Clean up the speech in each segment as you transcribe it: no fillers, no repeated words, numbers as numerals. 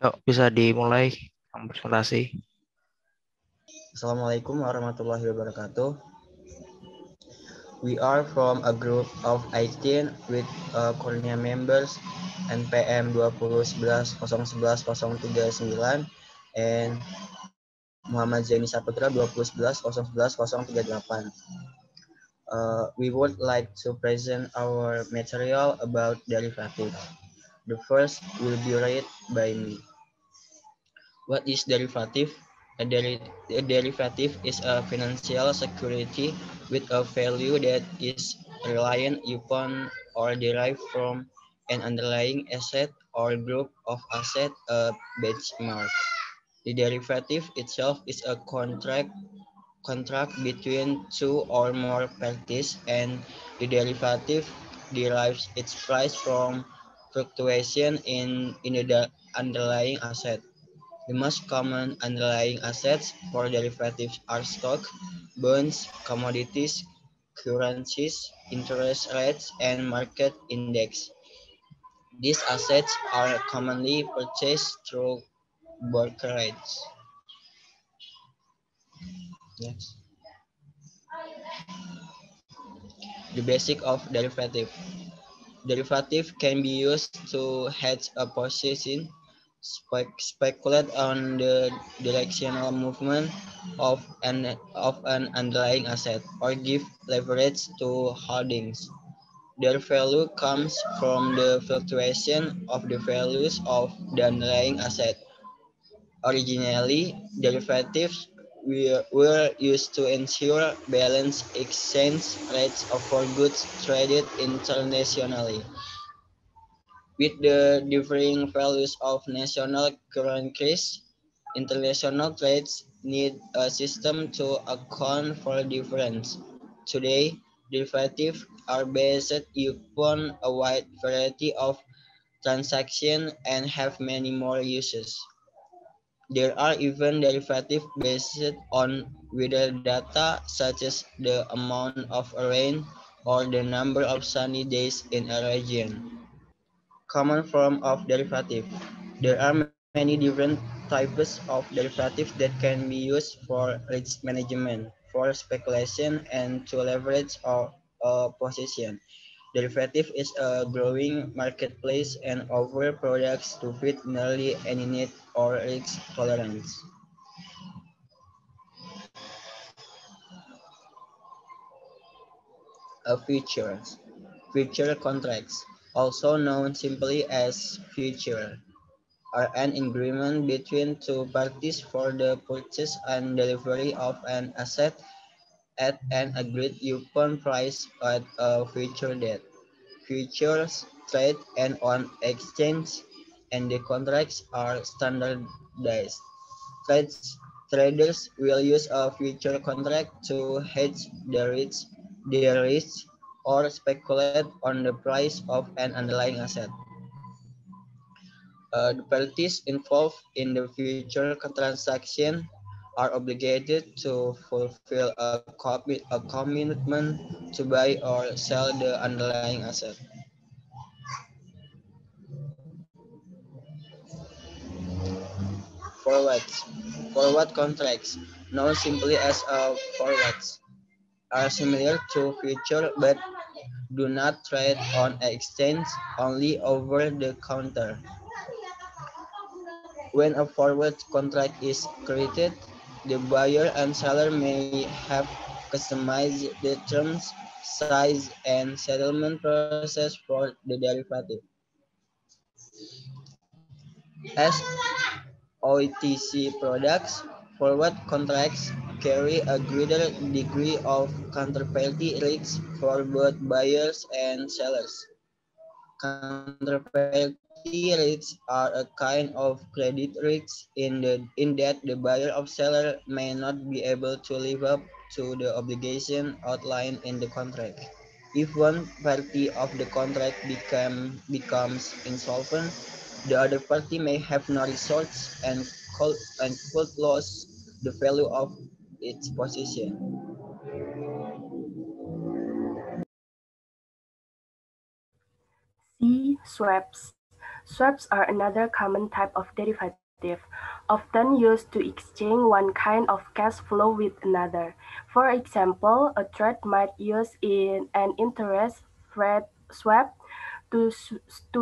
Yuk, bisa dimulai presentasi. Assalamualaikum warahmatullahi wabarakatuh. We are from a group of 18 with Korea members NPM 2011-011-039 and Muhammad Zaini Saputra 2011-011-038. We would like to present our material about derivative. The first will be read by me. What is derivative? A derivative is a financial security with a value that is reliant upon or derived from an underlying asset or group of assets, a benchmark. The derivative itself is a contract between two or more parties, and the derivative derives its price from fluctuation in the underlying asset. The most common underlying assets for derivatives are stock, bonds, commodities, currencies, interest rates, and market index. These assets are commonly purchased through brokerages. Yes. The basic of derivative. Derivative can be used to hedge a position, speculate on the directional movement of an underlying asset, or give leverage to holdings. Their value comes from the fluctuation of the values of the underlying asset. Originally, derivatives were used to ensure balanced exchange rates for goods traded internationally. With the differing values of national currencies, international trades need a system to account for difference. Today, derivatives are based upon a wide variety of transactions and have many more uses. There are even derivatives based on weather data, such as the amount of rain or the number of sunny days in a region. Common form of derivative. There are many different types of derivatives that can be used for risk management, for speculation, and to leverage a position. Derivative is a growing marketplace and offer products to fit nearly any need or risk tolerance. Futures. Future contracts, also known simply as future, are an agreement between two parties for the purchase and delivery of an asset at an agreed upon price at a future date. Futures trade and on exchange, and the contracts are standardized. Trades, Traders will use a future contract to hedge their risk or speculate on the price of an underlying asset. The parties involved in the future transaction are obligated to fulfill a commitment to buy or sell the underlying asset. Forwards. Forward contracts, known simply as forwards, are similar to future but do not trade on exchange, only over the counter. When a forward contract is created, the buyer and seller may have customized the terms, size, and settlement process for the derivative. As OTC products, forward contracts carry a greater degree of counterparty risk for both buyers and sellers. Counterparty risks are a kind of credit risk in that the buyer or seller may not be able to live up to the obligation outlined in the contract. If one party of the contract becomes insolvent, the other party may have no resource and could lose the value of its position. C. Swaps. Swaps are another common type of derivative, often used to exchange one kind of cash flow with another. For example, a trade might use an interest rate swap to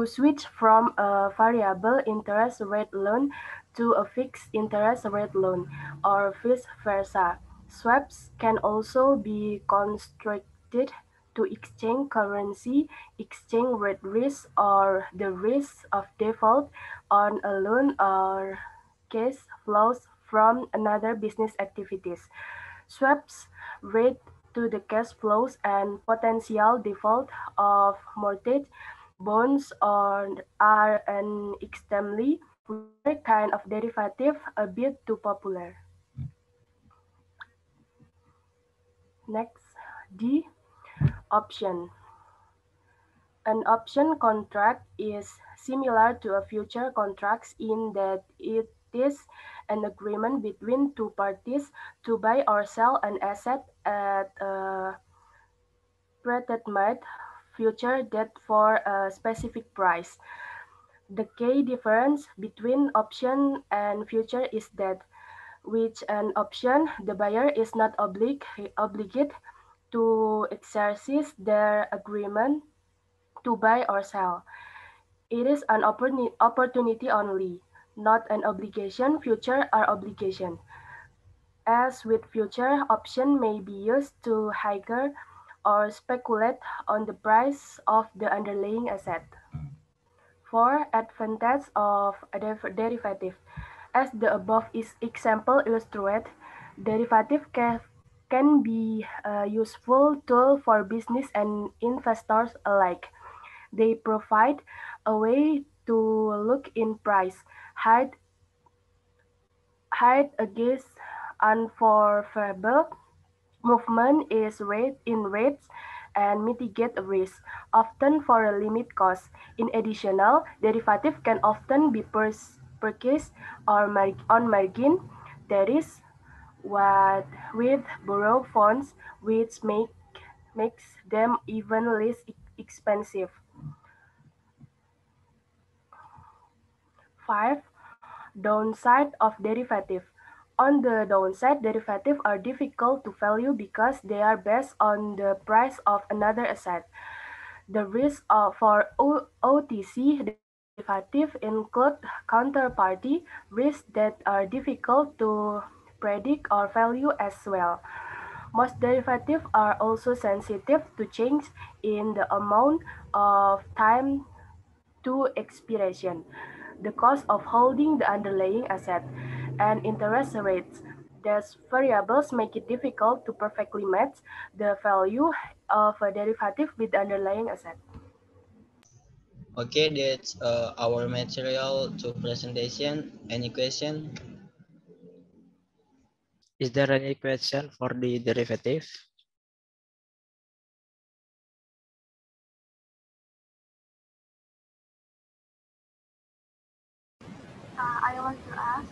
switch from a variable interest rate loan to a fixed interest rate loan, or vice versa. Swaps can also be constructed to exchange currency, exchange rate risk, or the risk of default on a loan or cash flows from another business activities. Swaps rate to the cash flows and potential default of mortgage bonds are an extremely rare kind of derivative, a bit too popular. Next, D, option. An option contract is similar to a future contract in that it is an agreement between two parties to buy or sell an asset at a predetermined future date for a specific price. The key difference between option and future is that with an option, the buyer is not obligated to exercise their agreement to buy or sell. It is an opportunity only, not an obligation. Future are obligation. As with future, option may be used to haggle or speculate on the price of the underlying asset. 4. Advantage of a derivative. As the above example illustrates, derivative can be a useful tool for business and investors alike. They provide a way to look in price, hide against unfavorable movement in rates and mitigate risk, often for a limit cost. In addition, derivative can often be purchased or on margin. That is what with borrowed funds, which makes them even less expensive. 5. Downside of derivative. On the downside, derivatives are difficult to value because they are based on the price of another asset. The risks for OTC derivative include counterparty risks that are difficult to predict or value as well. Most derivatives are also sensitive to change in the amount of time to expiration, the cost of holding the underlying asset, and interest rates. These variables make it difficult to perfectly match the value of a derivative with the underlying asset. Okay, that's our material to presentation. Any question? Is there any question for the derivative? I want to ask,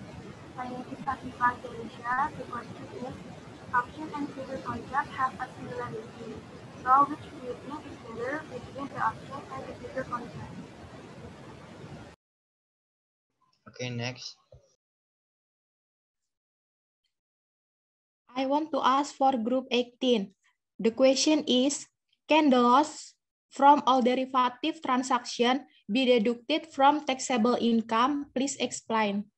my name is Afifa Delisha. The question is, option and future contract have a similarity. So which do you think is better between the option and the future contract? Okay, next. I want to ask for group 18. The question is, can the loss from all derivative transaction be deducted from taxable income? Please explain.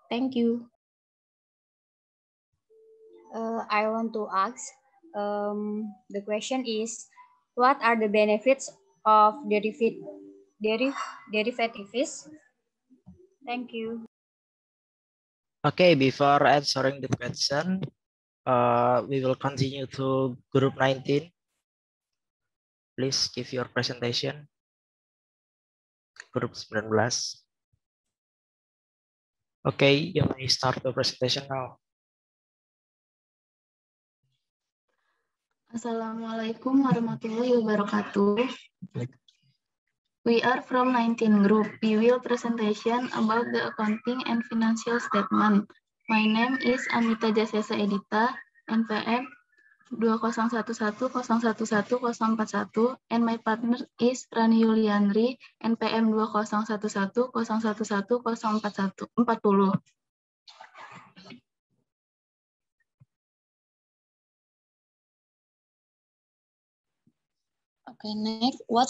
Thank you. I want to ask, the question is, what are the benefits of derivatives? Thank you. Okay, before answering the question, we will continue to group 19. Please give your presentation. Group 19. Okay, you may start the presentation now. Assalamualaikum warahmatullahi wabarakatuh. We are from 19 group. We will presentation about the accounting and financial statement. My name is Amita Jasesa Edita, NPM 2011011041 and my partner is Rani Yuliandri NPM 2011011041. Okay, next, what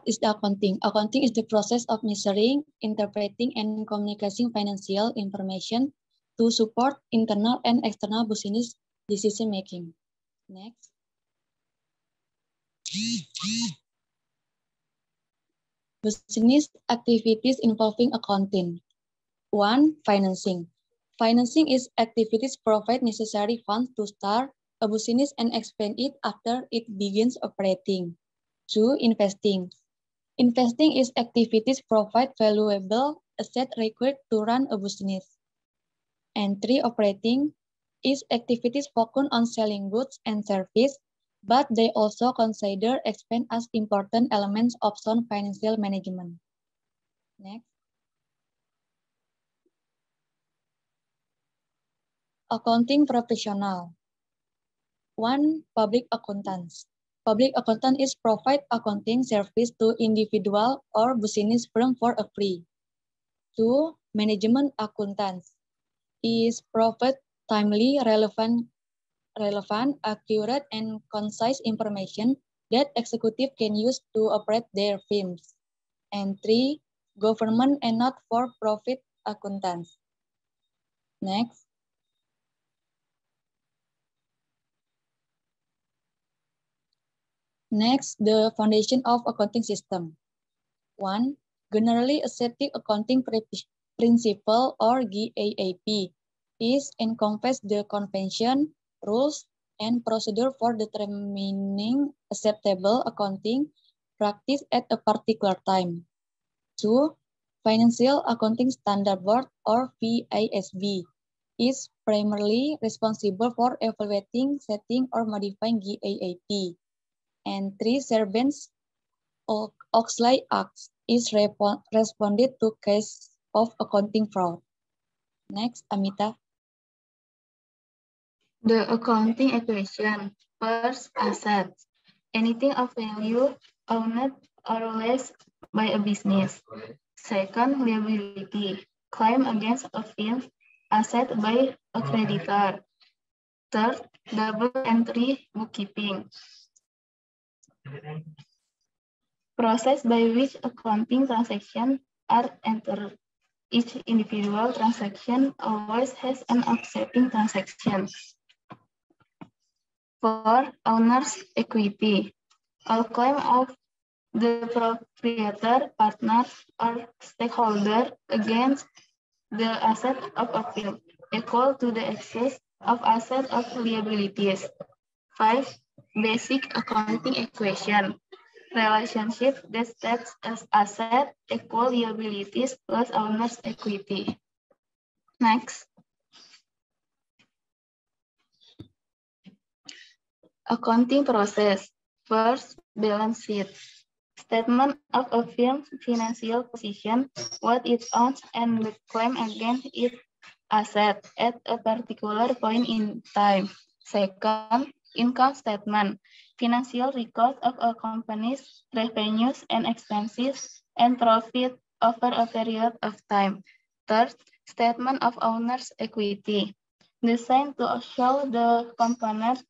is the accounting? Accounting is the process of measuring, interpreting, and communicating financial information to support internal and external business decision making. Next. Business activities involving accounting. 1. Financing. Financing is activities provide necessary funds to start a business and expand it after it begins operating. 2. Investing. Investing is activities provide valuable asset required to run a business. And 3. Operating is activities focused on selling goods and services, but they also consider expense as important elements of sound financial management. Next. Accounting professional. 1. Public accountants. Public accountant is provide accounting service to individual or business firm for a free. 2. Management accountants is provide timely, relevant, accurate, and concise information that executive can use to operate their firms. And 3. Government and not-for-profit accountants. Next. Next, the foundation of accounting system. 1. Generally accepted accounting principle or GAAP is encompass the convention, rules, and procedure for determining acceptable accounting practice at a particular time. 2. Financial Accounting Standard Board or FASB is primarily responsible for evaluating, setting, or modifying GAAP. And 3. Sarbanes-Oxley Act is responded to case of accounting fraud. Next, Amita. The accounting equation. First, assets. Anything of value owned or leased by a business. Second, liability. Claim against a firm asset by a creditor. Third, double entry bookkeeping. Process by which accounting transactions are entered. Each individual transaction always has an offsetting transaction. 4. Owner's equity. All claim of the proprietor, partner, or stakeholder against the asset of a firm equal to the excess of asset of liabilities. 5. Basic accounting equation. Relationship that states as asset equal liabilities plus owner's equity. Next. Accounting process. First, balance sheet. Statement of a firm's financial position, what it owns, and the claim against its asset at a particular point in time. Second, income statement. Financial record of a company's revenues and expenses and profit over a period of time. Third, statement of owner's equity. Designed to show the components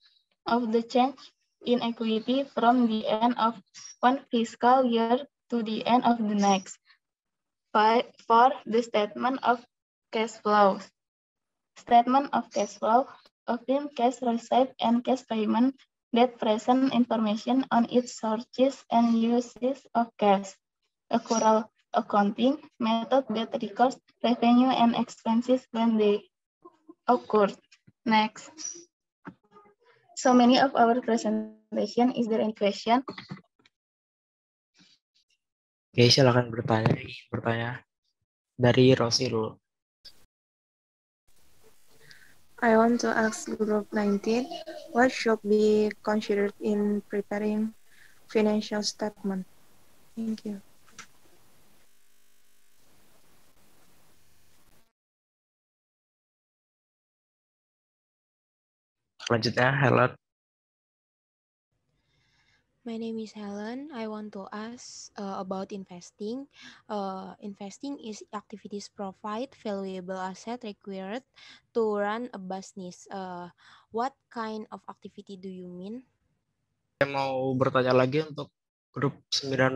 of the change in equity from the end of one fiscal year to the end of the next. 5. For the statement of cash flows. Statement of cash flow, a firm cash receipt and cash payment that present information on its sources and uses of cash. Accrual accounting method that records revenue and expenses when they occur. Next. So many of our presentation. Is there any question? Oke, silakan bertanya. Dari Rosi dulu. I want to ask Group 19, what should be considered in preparing financial statement? Thank you. Selanjutnya, Helen. My name is Helen. I want to ask about investing. Investing is activities provide valuable asset required to run a business. What kind of activity do you mean? Saya mau bertanya lagi untuk grup 19.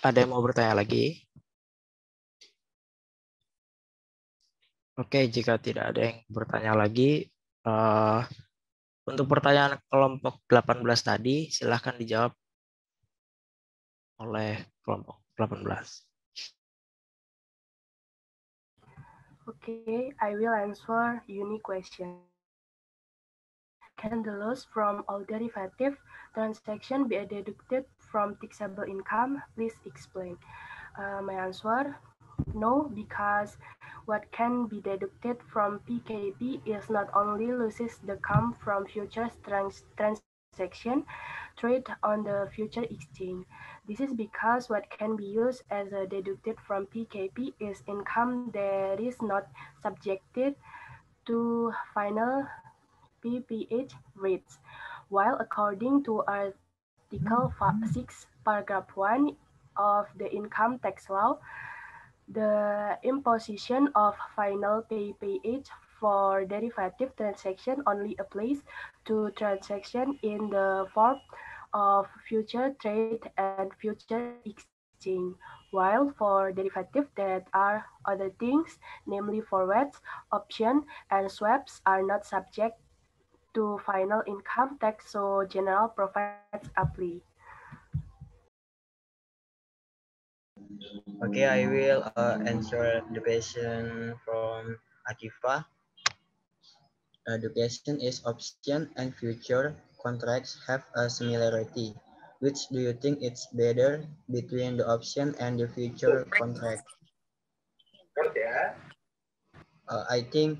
Ada yang mau bertanya lagi? Oke, jika tidak ada yang bertanya lagi, untuk pertanyaan kelompok 18 tadi, silahkan dijawab oleh kelompok 18. Okay, I will answer unique question. Can the loss from all derivative transaction be deducted from taxable income? Please explain. My answer, no, because what can be deducted from PKP is not only losses that come from future transaction trade on the future exchange. This is because what can be used as a deducted from PKP is income that is not subjected to final PPH rates, while according to Article 6, Paragraph 1 of the Income Tax Law, the imposition of final PPH for derivative transaction only applies to transaction in the form of future trade and future exchange, while for derivative that are other things, namely forwards, option, and swaps are not subject to final income tax, so general profits apply. Okay, I will answer the question from Akifa. The question is option and future contracts have a similarity. Which do you think it's better between the option and the future contract? I think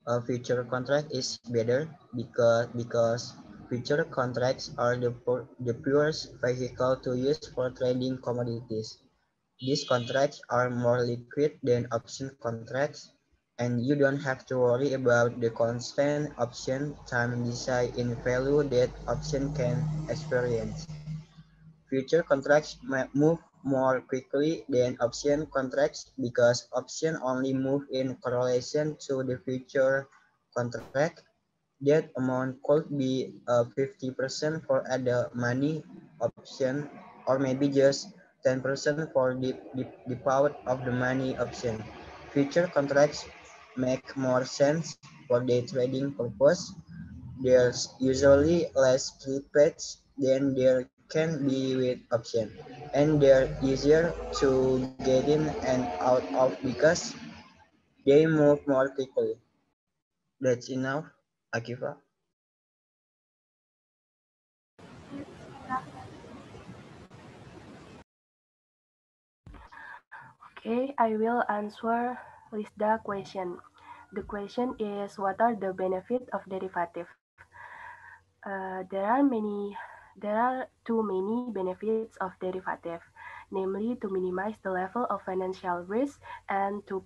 a future contract is better because future contracts are the purest vehicle to use for trading commodities. These contracts are more liquid than option contracts, and you don't have to worry about the constant option time decay in value that option can experience. Future contracts move more quickly than option contracts because options only move in correlation to the future contract. That amount could be 50% for the money option, or maybe just 10% for the part of the money option. Future contracts make more sense for the trading purpose. There's usually less slippage than there can be with option, and they're easier to get in and out of because they move more quickly. That's enough, Akiva. Okay, I will answer with the question. The question is, what are the benefits of derivative? There are too many benefits of derivative, namely to minimize the level of financial risk and to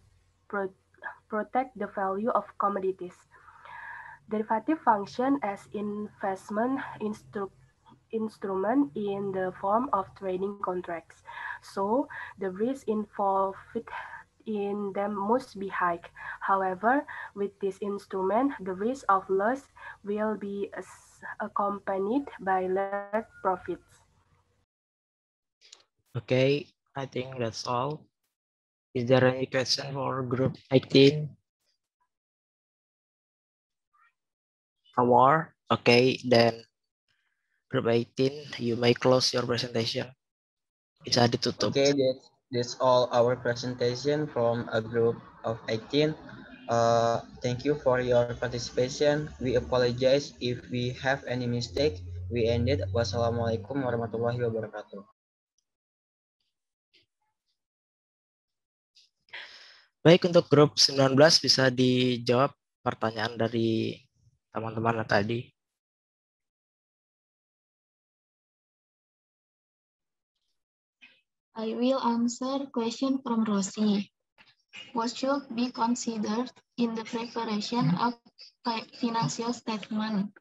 protect the value of commodities. Derivative function as investment instrument in the form of trading contracts. So the risk involved in them must be high. However, with this instrument, the risk of loss will be accompanied by large profits. Okay, I think that's all. Is there any question for group 18? No more? Okay, then group 18, you may close your presentation. Bisa ditutup. Okay, that's all our presentation from a group of 18. Thank you for your participation. We apologize if we have any mistake. We ended. Wassalamualaikum warahmatullahi wabarakatuh. Baik, untuk grup 19 bisa dijawab pertanyaan dari teman-teman tadi. I will answer question from Rosie. What should be considered in the preparation of financial statement?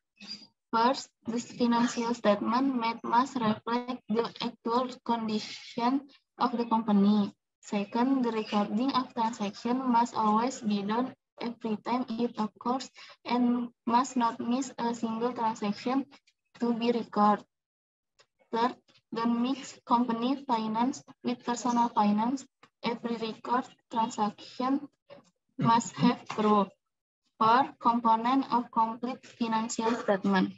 First, this financial statement must reflect the actual condition of the company. Second, the recording of transaction must always be done every time it occurs and must not miss a single transaction to be recorded. Third, don't mix company finance with personal finance. Every record transaction must have proof. Four, component of complete financial statement.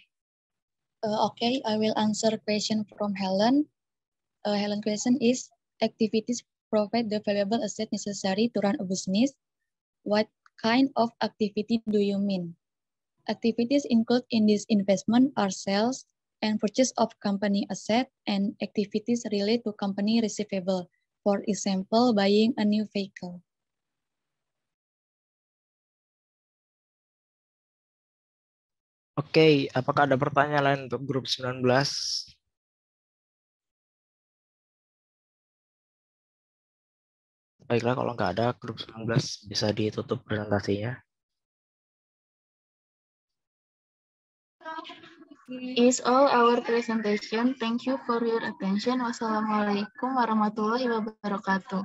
Okay, I will answer question from Helen. Helen's question is, activities provide the valuable asset necessary to run a business. What kind of activity do you mean? Activities include in this investment are sales and purchase of company asset and activities related to company receivable. For example, buying a new vehicle. Oke, apakah ada pertanyaan lain untuk grup 19? Baiklah, kalau nggak ada, grup 19 bisa ditutup presentasinya. Is all our presentation. Thank you for your attention. Wassalamualaikum warahmatullahi wabarakatuh.